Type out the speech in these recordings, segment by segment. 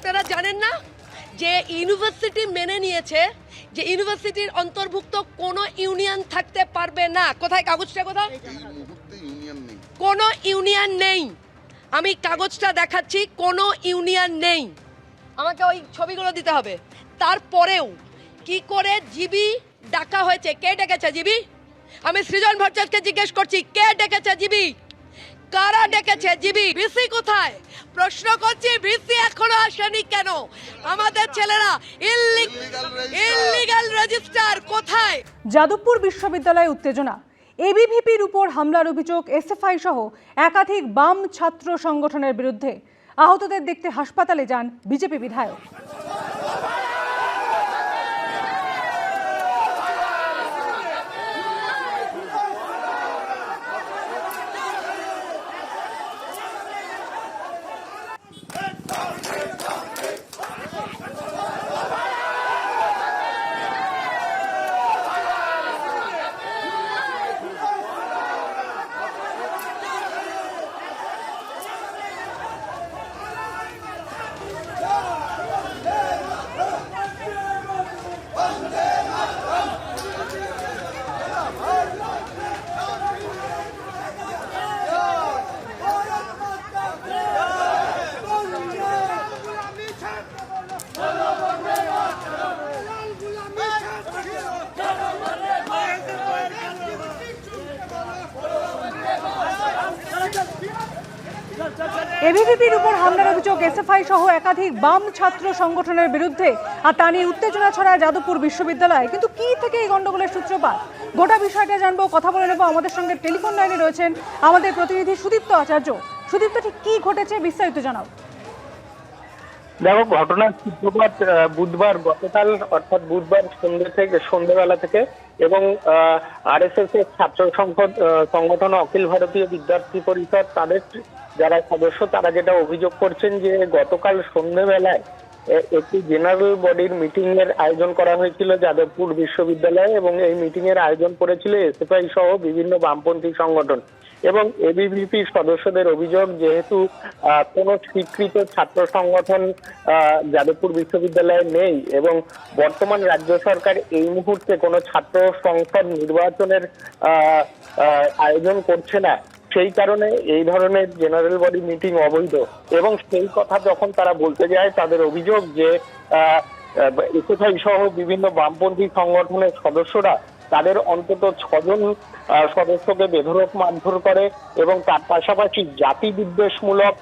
আপনারা জানেন না যে ইউনিভার্সিটি মেনে নিয়েছে যে ইউনিভার্সিটির অন্তর্ভুক্ত কোনো ইউনিয়ন থাকতে পারবে না। কোথায় কাগজটা, কোথায়? কোনো ইউনিয়ন নেই। আমি কাগজটা দেখাচ্ছি, কোনো ইউনিয়ন নেই। আমাকে ওই ছবিগুলো দিতে হবে। তারপরেও কি করে জিবি ডাকা হয়েছে? কে ডেকেছে জিবি? আমি সৃজন ভট্টাচার্যকে জিজ্ঞেস করছি, কে ডেকেছে জিবি? কারা ডেকেছে জিবি? ভিসি কোথায়? প্রশ্ন করছি, ভিসি এখনো আসেনি কেন? আমাদের ছেলেরা ইল্লিগাল রেজিস্টার কোথায়? যাদবপুর বিশ্ববিদ্যালয়ে উত্তেজনা, এবিভিপির উপর হামলার অভিযোগ এসএফআই সহ একাধিক বাম ছাত্র সংগঠনের বিরুদ্ধে। আহতদের দেখতে হাসপাতালে যান বিজেপি বিধায়ক। এবিভিপির উপর হামলার অভিযোগ এসএফআই সহ একাধিক বাম ছাত্র সংগঠনের বিরুদ্ধে, আর তা নিয়ে উত্তেজনা ছড়ায় যাদবপুর বিশ্ববিদ্যালয়ে। কিন্তু কি থেকে এই গন্ডগোলের সূত্রপাত, গোটা বিষয়টা জানবো, কথা বলে নেবো। আমাদের সঙ্গে টেলিফোন লাইনে রয়েছেন আমাদের প্রতিনিধি সুদীপ্ত আচার্য। সুদীপ্ত, ঠিক কি ঘটেছে বিস্তারিত জানাও। দেখো, ঘটনার সূত্রপাত বুধবার গতকাল, অর্থাৎ বুধবার সন্ধ্যেবেলা থেকে, এবং আরএসএস এর ছাত্র সংগঠন অখিল ভারতীয় বিদ্যার্থী পরিষদ তাদের যারা সদস্য তারা যেটা অভিযোগ করছেন যে গতকাল সন্ধ্যেবেলায় একটি জেনারেল বডির মিটিং এর আয়োজন করা হয়েছিল যাদবপুর বিশ্ববিদ্যালয়ে, এবং এই মিটিং এর আয়োজন করেছিল এসএফআই সহ বিভিন্ন বামপন্থী সংগঠন। এবং এবিভিপি সদস্যদের অভিযোগ, যেহেতু কোনো স্বীকৃত ছাত্র সংগঠন যাদবপুর বিশ্ববিদ্যালয়ে নেই এবং বর্তমান রাজ্য সরকার এই মুহূর্তে কোনো ছাত্র সংসদ নির্বাচনের আয়োজন করছে না, সেই কারণে এই ধরনের জেনারেল বডি মিটিং অবৈধ। এবং সেই কথা যখন তারা বলতে যায়, তাদের অভিযোগ যে এসএফআই সহ বিভিন্ন বামপন্থী সংগঠনের সদস্যরা তাদের অন্তত 6 জন সদস্যকে বেধড়ক মারধর করে, এবং তার পাশাপাশি জাতি বিদ্বেষমূলক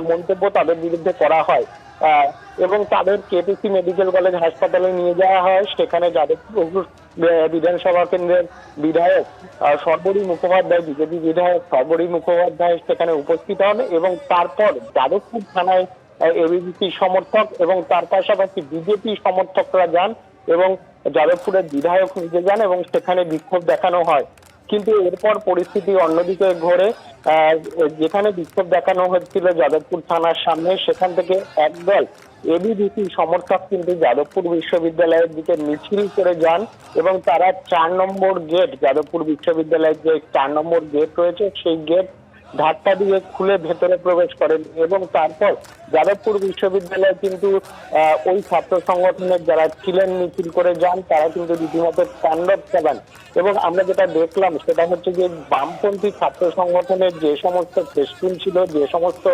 মন্তব্য তাদের বিরুদ্ধে করা হয়, এবং তাদের কেপিসি মেডিকেল কলেজ হাসপাতালে নিয়ে যাওয়া হয়। সেখানে যাদবপুর বিধানসভা কেন্দ্রের বিধায়ক সর্বরী মুখোপাধ্যায়, বিজেপি বিধায়ক সর্বরী মুখোপাধ্যায় সেখানে উপস্থিত হন, এবং তারপর যাদবপুর থানায় এবিভিপি সমর্থক এবং তার পাশাপাশি বিজেপি সমর্থকরা যান, এবং যাদবপুরের বিধায়ক নিজে যান, এবং সেখানে বিক্ষোভ দেখানো হয়। কিন্তু এরপর পরিস্থিতি অন্যদিকে ঘোরে। যেখানে বিক্ষোভ দেখানো হচ্ছিল যাদবপুর থানার সামনে, সেখান থেকে একদল এবিভিপি সমর্থক কিন্তু যাদবপুর বিশ্ববিদ্যালয়ের দিকে মিছিল করে যান, এবং তারা 4 নম্বর গেট, যাদবপুর বিশ্ববিদ্যালয়ের যে 4 নম্বর গেট রয়েছে সেই গেট ধাক্কা দিয়ে খুলে ভেতরে প্রবেশ করেন। এবং তারপর যাদবপুর বিশ্ববিদ্যালয়ে কিন্তু ওই ছাত্র সংগঠনের যারা ছিলেন মিছিল করে যান, তারা কিন্তু রীতিমতো তাণ্ডব চালান। এবং আমরা যেটা দেখলাম সেটা হচ্ছে যে বামপন্থী ছাত্র সংগঠনের যে সমস্ত ফেস্টুন ছিল, যে সমস্ত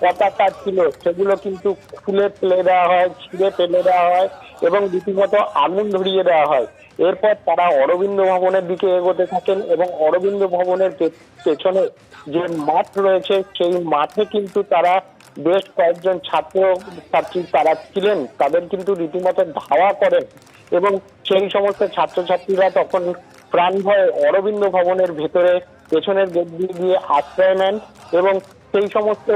পতাকা ছিল, সেগুলো কিন্তু খুলে ফেলে দেওয়া হয়, ছিঁড়ে ফেলে দেওয়া হয়, এবং রীতিমতো আগুন ধরিয়ে দেওয়া হয়। এরপর তারা অরবিন্দ ভবনের দিকে এগোতে থাকেন, এবং অরবিন্দ ভবনের পেছনে যে মাঠ রয়েছে সেই মাঠে কিন্তু তারা বেশ কয়েকজন ছাত্রী তারা ছিলেন, তাদের কিন্তু রীতিমতো ধাওয়া করেন, এবং সেই সমস্ত ছাত্রছাত্রীরা তখন প্রাণ ভয়ে অরবিন্দ ভবনের ভেতরে পেছনের গেট দিয়ে আশ্রয় নেন। এবং সেই সমস্ত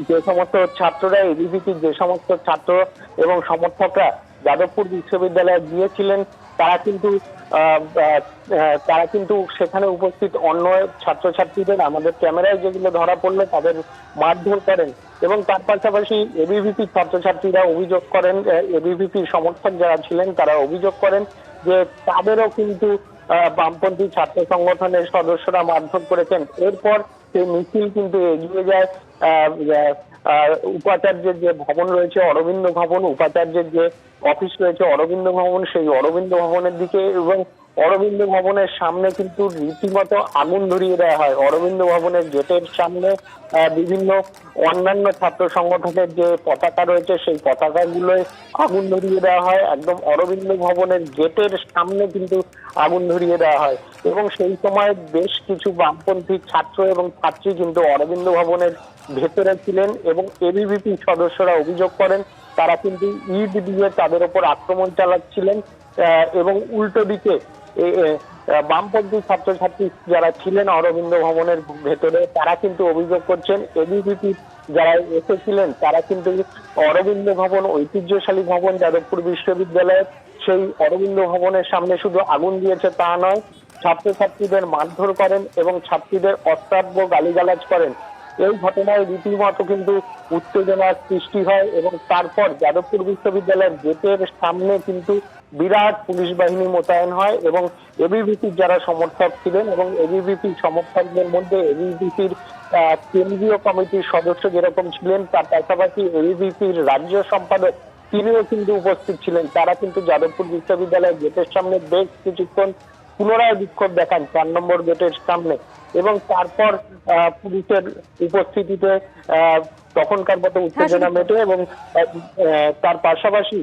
যে সমস্ত ছাত্ররা এবিভিপির যে সমস্ত ছাত্র এবং সমর্থকরা যাদবপুর বিশ্ববিদ্যালয়ে গিয়েছিলেন, তারা কিন্তু সেখানে উপস্থিত অন্য ছাত্রছাত্রীদের আমাদের ক্যামেরায় যেগুলো ধরা পড়লো তাদের মারধর করেন। এবং তার পাশাপাশি এবিভিপি ছাত্রছাত্রীরা অভিযোগ করেন, এবিভিপি সমর্থক যারা ছিলেন তারা অভিযোগ করেন যে তাদেরও কিন্তু বামপন্থী ছাত্র সংগঠনের সদস্যরা মারধর করেছেন। এরপর সেই মিছিল কিন্তু এগিয়ে যায় উপাচার্যের যে ভবন রয়েছে অরবিন্দ ভবন, উপাচার্যের যে অফিস রয়েছে অরবিন্দ ভবন, সেই অরবিন্দ ভবনের দিকে, এবং অরবিন্দ ভবনের সামনে কিন্তু রীতিমতো আগুন ধরিয়ে দেওয়া হয়। অরবিন্দ ভবনের গেটের সামনে বিভিন্ন অন্যান্য ছাত্র সংগঠনের যে পতাকা রয়েছে সেই পতাকাগুলোয় আগুন ধরিয়ে দেওয়া হয়। একদম অরবিন্দ ভবনের গেটের সামনে কিন্তু আগুন ধরিয়ে দেওয়া হয়, এবং সেই সময় বেশ কিছু বামপন্থী ছাত্র এবং ছাত্রী কিন্তু অরবিন্দ ভবনের ভেতরে ছিলেন, এবং এবিভিপি সদস্যরা অভিযোগ করেন তারা কিন্তু ইট দিয়ে তাদের ওপর আক্রমণ চালাচ্ছিলেন, এবং উল্টো দিকে বামপন্থী ছাত্রছাত্রী যারা ছিলেন অরবিন্দ ভবনের ভেতরে তারা কিন্তু অভিযোগ করছেন এবিভিপি যারা এসেছিলেন তারা কিন্তু অরবিন্দ ভবন ঐতিহ্যশালী ভবন যাদবপুর বিশ্ববিদ্যালয়ের সেই অরবিন্দ ভবনের সামনে শুধু আগুন দিয়েছে তা নয়, ছাত্রছাত্রীদের মারধর করেন এবং ছাত্রীদের অশ্রাব্য গালিগালাজ করেন। এই ঘটনায় রীতিমতো কিন্তু উত্তেজনার সৃষ্টি হয়, এবং তারপর যাদবপুর বিশ্ববিদ্যালয়ের গেটের সামনে কিন্তু বিরাট পুলিশ বাহিনী মোতায়েন হয়, এবং এবিভিপির যারা সমর্থক ছিলেন এবং এবিভিপি সমর্থকদের মধ্যে এবিভিপির কেন্দ্রীয় কমিটির সদস্য যেরকম ছিলেন, তার পাশাপাশি এবিভিপির রাজ্য সম্পাদক তিনিও কিন্তু উপস্থিত ছিলেন। তারা কিন্তু যাদবপুর বিশ্ববিদ্যালয়ের গেটের সামনে বেশ কিছুক্ষণ পুনরায় বিক্ষোভ দেখান 4 নম্বর গেটের সামনে, এবং তারপর পুলিশের উপস্থিতিতে তখনকার মতো উত্তেজনা মেটে, এবং তার পাশাপাশি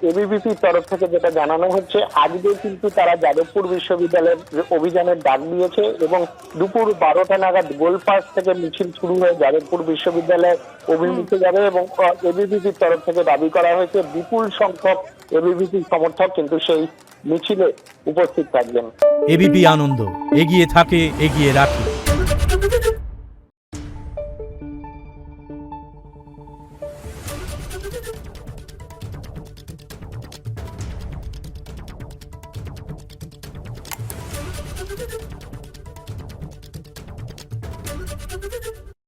এবিভিপির তরফ থেকে যেটা জানানো হচ্ছে আজকে কিন্তু তারা যাদবপুর বিশ্ববিদ্যালয়ের অভিযানের ডাক দিয়েছে, এবং দুপুর 12টা নাগাদ গোলপাস থেকে মিছিল শুরু হয়ে যাদবপুর বিশ্ববিদ্যালয়ের অভিমুখে যাবে, এবং এবিভিপির তরফ থেকে দাবি করা হয়েছে বিপুল সংখ্যক এবিভিপি সমর্থক কিন্তু সেই মিছিলে উপস্থিত থাকবেন। এবিপি আনন্দ, এগিয়ে থাকে, এগিয়ে রাখে।